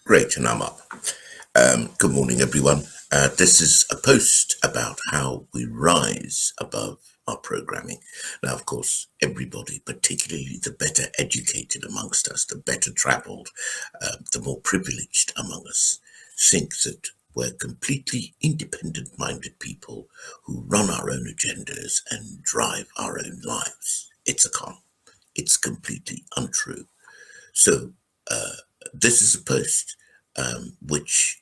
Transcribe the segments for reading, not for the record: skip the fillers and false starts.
Great, and I'm up. Good morning, everyone. This is a post about how we rise above our programming. Now, of course, everybody, particularly the better educated amongst us, the better travelled, the more privileged among us, think that we're completely independent minded people who run our own agendas and drive our own lives. It's a con. It's completely untrue. So, this is a post which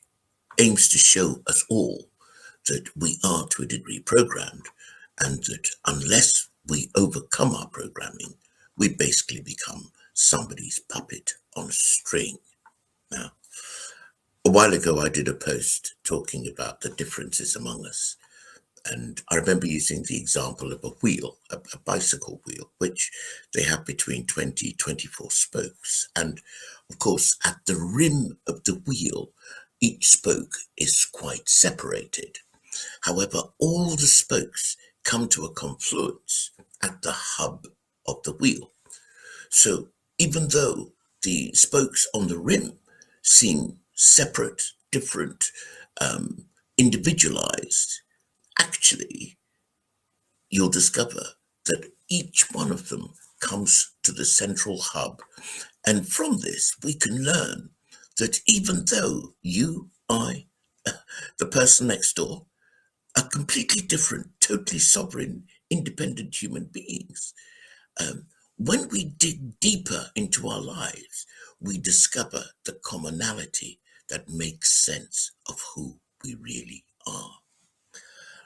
aims to show us all that we are to a degree programmed, and that unless we overcome our programming, we basically become somebody's puppet on a string. Now, a while ago, I did a post talking about the differences among us. And I remember using the example of a wheel, a bicycle wheel, which they have between 20, 24 spokes. And of course, at the rim of the wheel, each spoke is quite separated. However, all the spokes come to a confluence at the hub of the wheel. So even though the spokes on the rim seem separate, different, individualized, actually, you'll discover that each one of them comes to the central hub. And from this, we can learn that even though you, I, the person next door, are completely different, totally sovereign, independent human beings, um, when we dig deeper into our lives, we discover the commonality that makes sense of who we really are.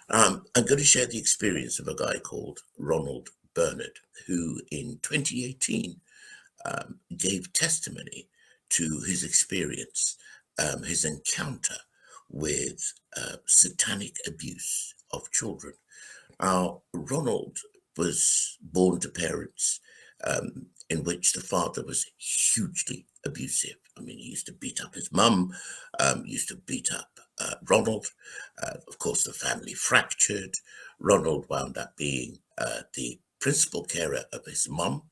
I'm going to share the experience of a guy called Ronald Bernard, who in 2018 gave testimony to his experience, his encounter with satanic abuse of children. Now, Ronald was born to parents in which the father was hugely abusive. I mean, he used to beat up his mum, used to beat up Ronald. Of course, the family fractured. Ronald wound up being the principal carer of his mum,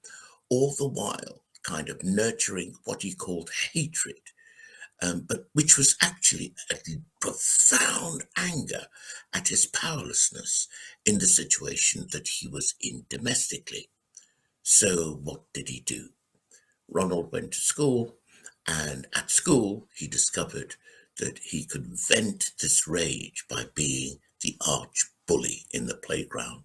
all the while kind of nurturing what he called hatred, but which was actually a profound anger at his powerlessness in the situation that he was in domestically. So, what did he do? Ronald went to school, and at school, he discovered that he could vent this rage by being the arch bully in the playground.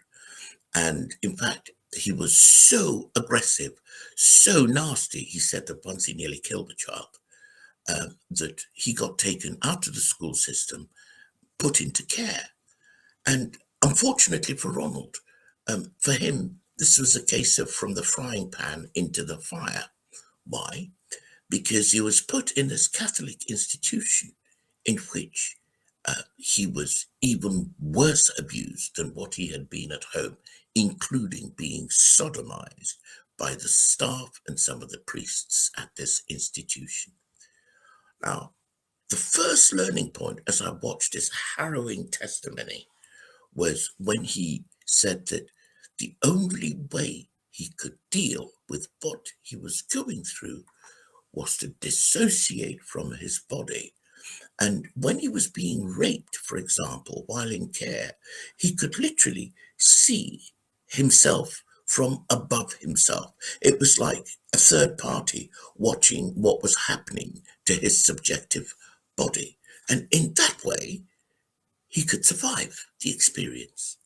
And in fact, he was so aggressive, so nasty, he said that once he nearly killed a child, that he got taken out of the school system, put into care. And unfortunately for Ronald, for him, this was a case of from the frying pan into the fire. Why? Because he was put in this Catholic institution in which he was even worse abused than what he had been at home, including being sodomized by the staff and some of the priests at this institution. Now, the first learning point as I watched his harrowing testimony was when he said that the only way he could deal with what he was going through was to dissociate from his body. And when he was being raped, for example, while in care, he could literally see himself from above himself. It was like a third party watching what was happening to his subjective body. And in that way, he could survive the experience.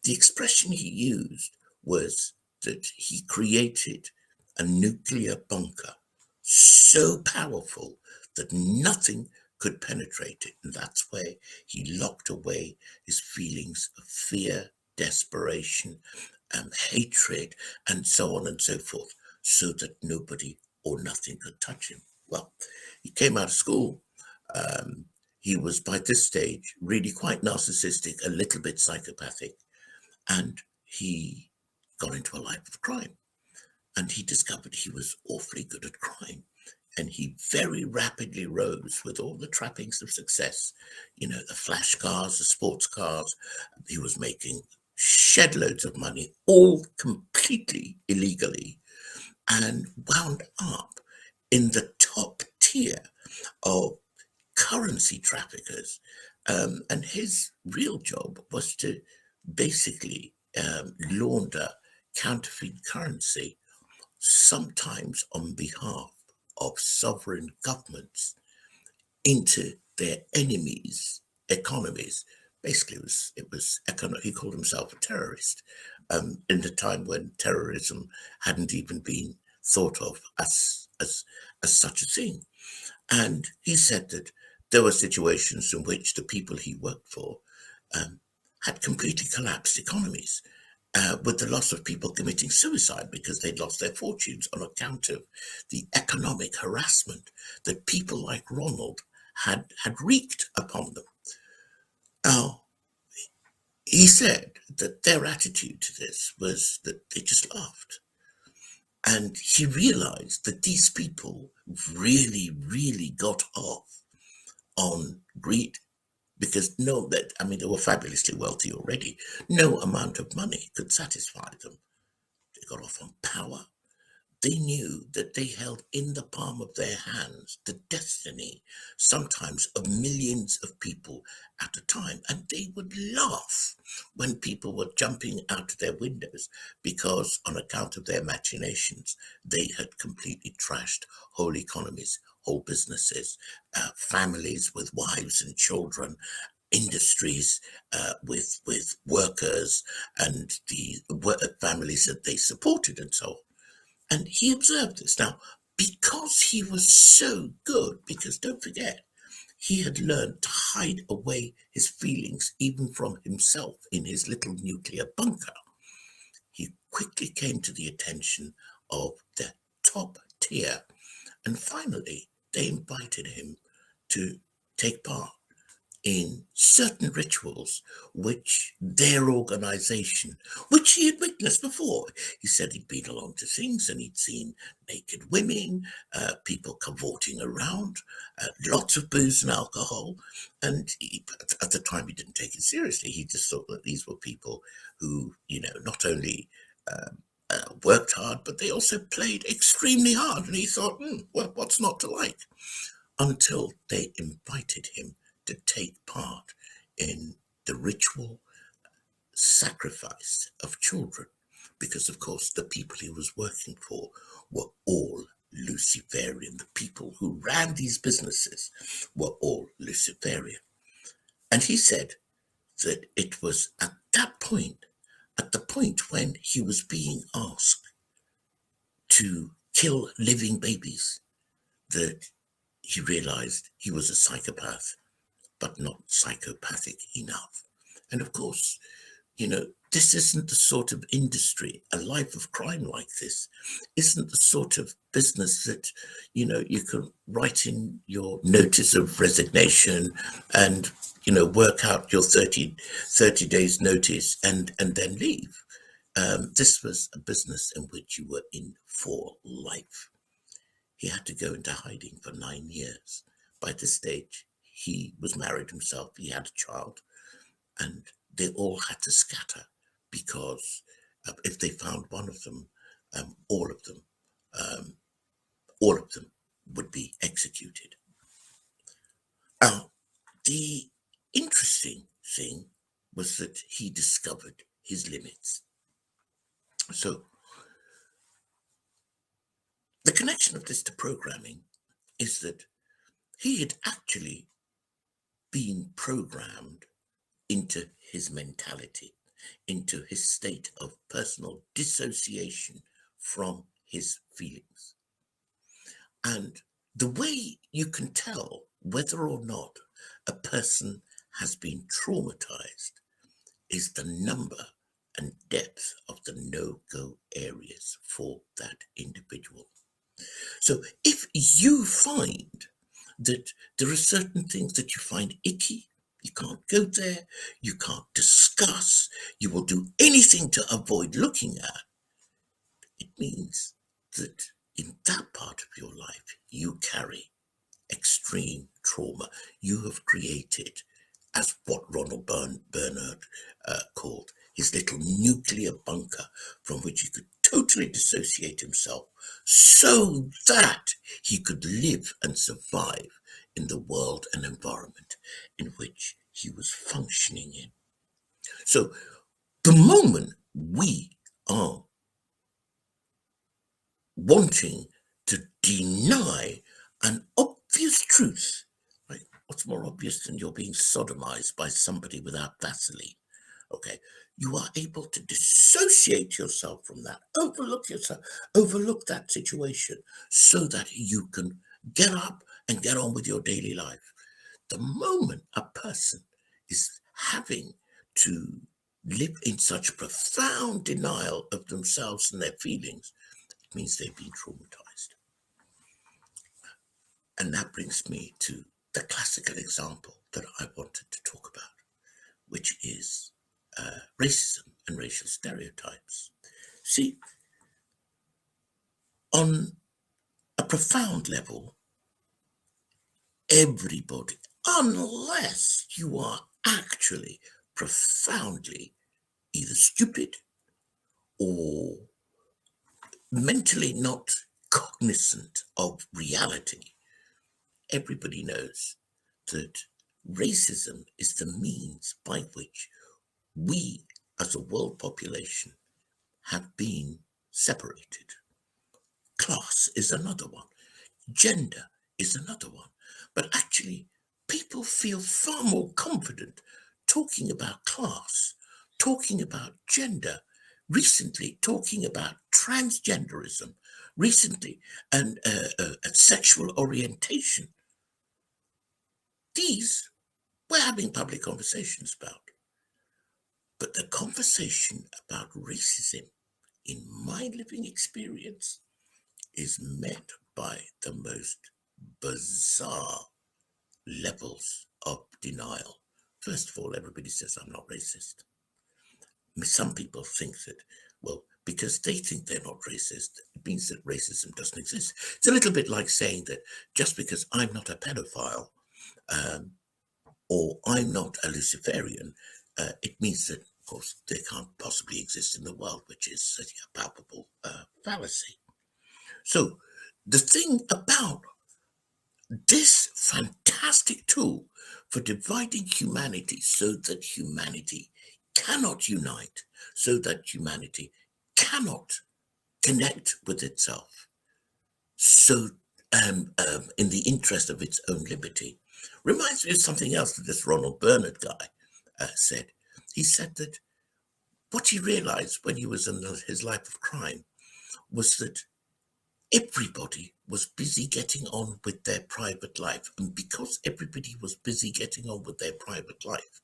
The expression he used was that he created a nuclear bunker so powerful that nothing could penetrate it. And that's where he locked away his feelings of fear, desperation, hatred, and so on and so forth, so that nobody or nothing could touch him. Well, he came out of school. Um, he was by this stage really quite narcissistic, a little bit psychopathic, and he got into a life of crime. And he discovered he was awfully good at crime. And he very rapidly rose with all the trappings of success, the flash cars, the sports cars. He was making shed loads of money, all completely illegally, and wound up in the top tier of currency traffickers, and his real job was to basically launder counterfeit currency, sometimes on behalf of sovereign governments, into their enemies' economies. Basically, he called himself a terrorist in the time when terrorism hadn't even been thought of as such a thing. And he said that there were situations in which the people he worked for had completely collapsed economies, with the loss of people committing suicide because they'd lost their fortunes on account of the economic harassment that people like Ronald had wreaked upon them. Now, he said that their attitude to this was that they just laughed. And he realized that these people really, really got off on greed, because they were fabulously wealthy already. No amount of money could satisfy them. They got off on power. They knew that they held in the palm of their hands the destiny, sometimes of millions of people at a time. And they would laugh when people were jumping out of their windows because, on account of their machinations, they had completely trashed whole economies, whole businesses, families with wives and children, industries with workers and the families that they supported, and so on. And he observed this. Now, because he was so good, because don't forget, he had learned to hide away his feelings even from himself in his little nuclear bunker, he quickly came to the attention of the top tier. And finally, they invited him to take part in certain rituals which their organization, which he had witnessed before. He said he'd been along to things and he'd seen naked women, people cavorting around, lots of booze and alcohol. And at the time, he didn't take it seriously. He just thought that these were people who, not only worked hard, but they also played extremely hard. And he thought, well, what's not to like? Until they invited him to take part in the ritual sacrifice of children, because of course the people he was working for were all Luciferian. The people who ran these businesses were all Luciferian. And he said that it was at the point when he was being asked to kill living babies, that he realized he was a psychopath, but not psychopathic enough. And of course, this isn't the sort of industry, a life of crime like this isn't the sort of business that, you can write in your notice of resignation and, work out your 30 days notice and then leave. This was a business in which you were in for life. He had to go into hiding for 9 years. By this stage, he was married himself, he had a child, and they all had to scatter because if they found one of them, all of them would be executed. Now, the interesting thing was that he discovered his limits. So, the connection of this to programming is that he had actually been programmed into his mentality, into his state of personal dissociation from his feelings. And the way you can tell whether or not a person has been traumatized is the number and depth of the no-go areas for that individual. So if you find that there are certain things that you find icky, you can't go there, you can't discuss, you will do anything to avoid looking at, it means that in that part of your life, you carry extreme trauma. You have created, as what Ronald Bernard called, his little nuclear bunker from which you could totally dissociate himself so that he could live and survive in the world and environment in which he was functioning in. So the moment we are wanting to deny an obvious truth, right? What's more obvious than you're being sodomized by somebody without Vaseline? Okay, you are able to dissociate yourself from that, overlook yourself, overlook that situation so that you can get up and get on with your daily life. The moment a person is having to live in such profound denial of themselves and their feelings, it means they've been traumatized. And that brings me to the classical example that I wanted to talk about, which is racism and racial stereotypes. See, on a profound level, everybody, unless you are actually profoundly either stupid or mentally not cognizant of reality, everybody knows that racism is the means by which we as a world population have been separated. Class is another one. Gender is another one. But actually, people feel far more confident talking about class, talking about gender, recently talking about transgenderism, recently, and sexual orientation. These we're having public conversations about. But the conversation about racism, in my living experience, is met by the most bizarre levels of denial. First of all, everybody says I'm not racist. Some people think that, well, because they think they're not racist, it means that racism doesn't exist. It's a little bit like saying that just because I'm not a pedophile or I'm not a Luciferian, it means that, of course, they can't possibly exist in the world, which is a palpable fallacy. So the thing about this fantastic tool for dividing humanity so that humanity cannot unite, so that humanity cannot connect with itself, so in the interest of its own liberty, reminds me of something else that this Ronald Bernard guy said. He said that what he realized when he was in his life of crime was that everybody was busy getting on with their private life. And because everybody was busy getting on with their private life,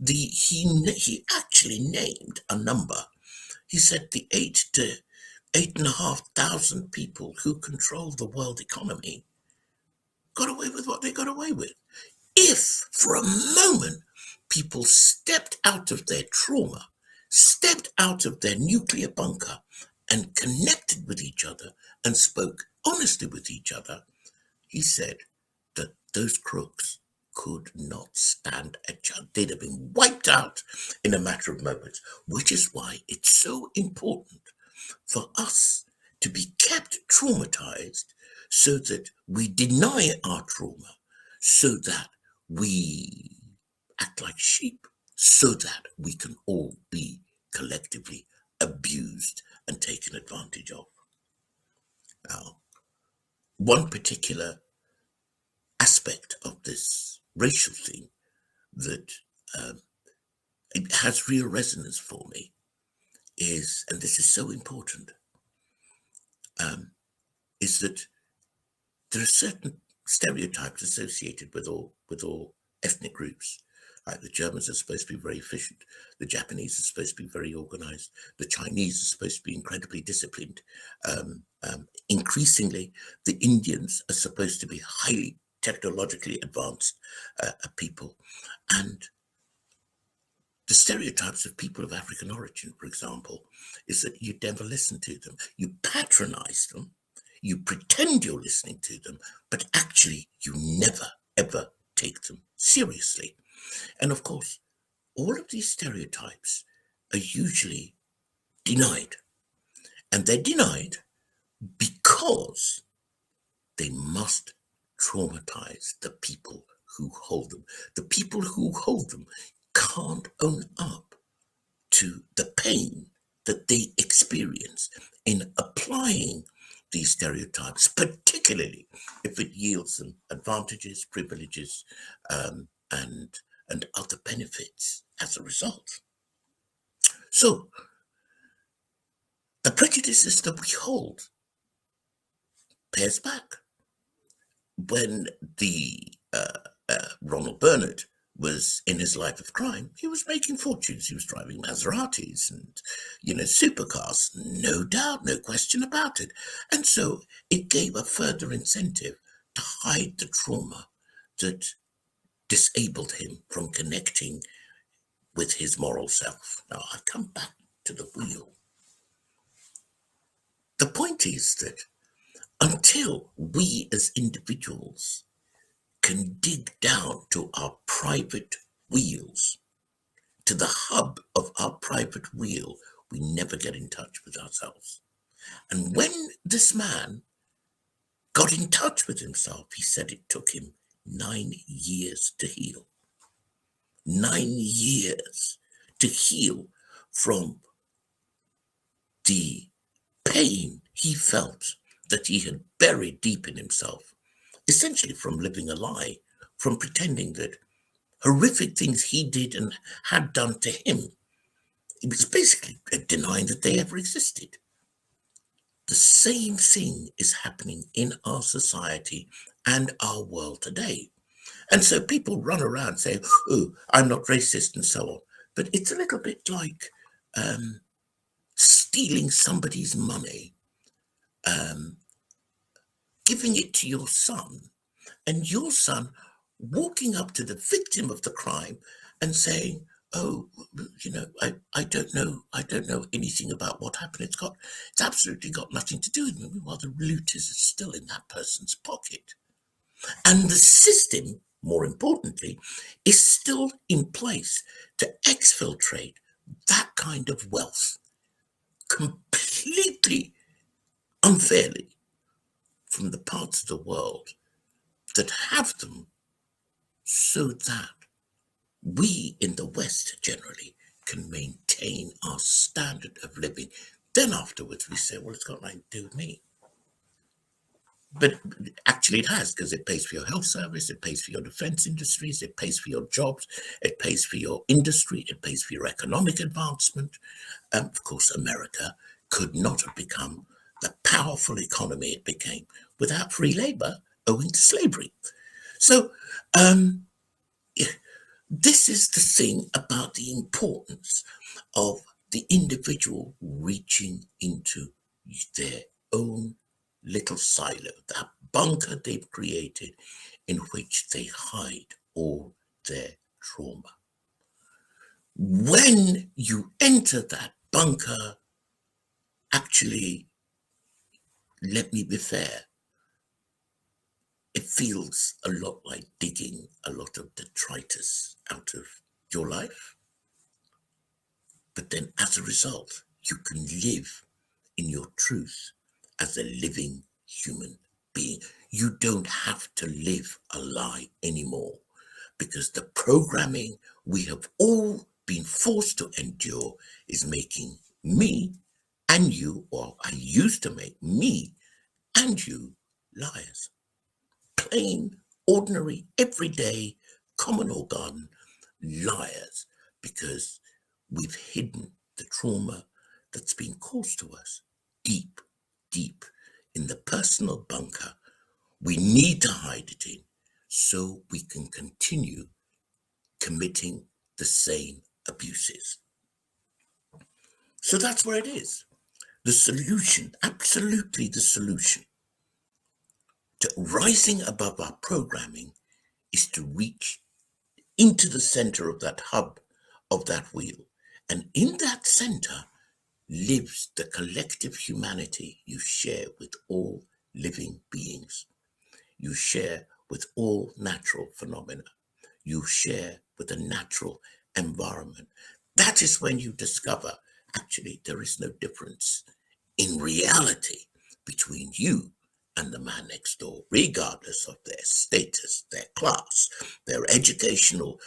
he actually named a number. He said the 8,500 people who control the world economy got away with what they got away with. If for a moment people stepped out of their trauma, stepped out of their nuclear bunker and connected with each other and spoke honestly with each other, he said that those crooks could not stand a chance. They'd have been wiped out in a matter of moments, which is why it's so important for us to be kept traumatized so that we deny our trauma, so that we act like sheep, so that we can all be collectively abused and taken advantage of. Now, one particular aspect of this racial thing that it has real resonance for me is, and this is so important, is that there are certain stereotypes associated with all ethnic groups. Like the Germans are supposed to be very efficient. The Japanese are supposed to be very organized. The Chinese are supposed to be incredibly disciplined. Increasingly, the Indians are supposed to be highly technologically advanced people. And the stereotypes of people of African origin, for example, is that you never listen to them. You patronize them. You pretend you're listening to them, but actually you never, ever take them seriously. And of course, all of these stereotypes are usually denied. And they're denied because they must traumatize the people who hold them. The people who hold them can't own up to the pain that they experience in applying these stereotypes, particularly if it yields them advantages, privileges, and other benefits as a result. So the prejudices that we hold pays back. When the Ronald Bernard was in his life of crime, he was making fortunes. He was driving Maseratis and, supercars, no doubt, no question about it. And so it gave a further incentive to hide the trauma that disabled him from connecting with his moral self. Now, I come back to the wheel. The point is that until we as individuals can dig down to our private wheels, to the hub of our private wheel, we never get in touch with ourselves. And when this man got in touch with himself, he said it took him 9 years to heal. 9 years to heal from the pain he felt that he had buried deep in himself, essentially from living a lie, from pretending that horrific things he did and had done to him, it was basically denying that they ever existed. The same thing is happening in our society and our world today. And so people run around saying, oh, I'm not racist and so on. But it's a little bit like stealing somebody's money, giving it to your son, and your son walking up to the victim of the crime and saying, oh, I don't know anything about what happened. It's absolutely got nothing to do with me, while the loot is still in that person's pocket. And the system, more importantly, is still in place to exfiltrate that kind of wealth completely unfairly from the parts of the world that have them, so that we in the West generally can maintain our standard of living. Then afterwards we say, well, it's got nothing to do with me. But actually it has, because it pays for your health service, it pays for your defense industries, it pays for your jobs, it pays for your industry, it pays for your economic advancement. Of course, America could not have become the powerful economy it became without free labor owing to slavery. So this is the thing about the importance of the individual reaching into their own little silo, that bunker they've created in which they hide all their trauma. When you enter that bunker, actually, let me be fair, it feels a lot like digging a lot of detritus out of your life. But then as a result, you can live in your truth as a living human being. You don't have to live a lie anymore, because the programming we have all been forced to endure is making me and you, or I used to make me and you, liars. Plain, ordinary, everyday, common or garden liars, because we've hidden the trauma that's been caused to us deep, deep in the personal bunker we need to hide it in, so we can continue committing the same abuses. So that's where it is. The solution, absolutely the solution to rising above our programming, is to reach into the center of that hub, of that wheel. And in that center lives the collective humanity you share with all living beings. You share with all natural phenomena. You share with the natural environment. That is when you discover, actually, there is no difference in reality between you and the man next door, regardless of their status, their class, their educational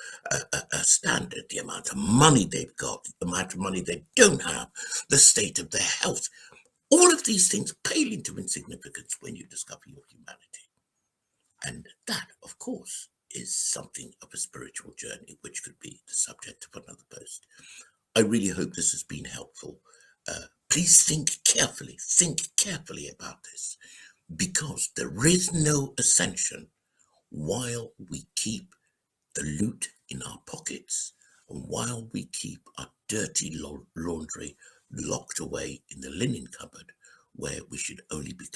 standard, the amount of money they've got, the amount of money they don't have, the state of their health. All of these things pale into insignificance when you discover your humanity. And that, of course, is something of a spiritual journey, which could be the subject of another post. I really hope this has been helpful. Please think carefully about this, because there is no ascension while we keep the loot in our pockets and while we keep our dirty laundry locked away in the linen cupboard, where we should only be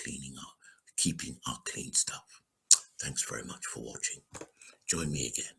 keeping our clean stuff. Thanks very much for watching. Join me again.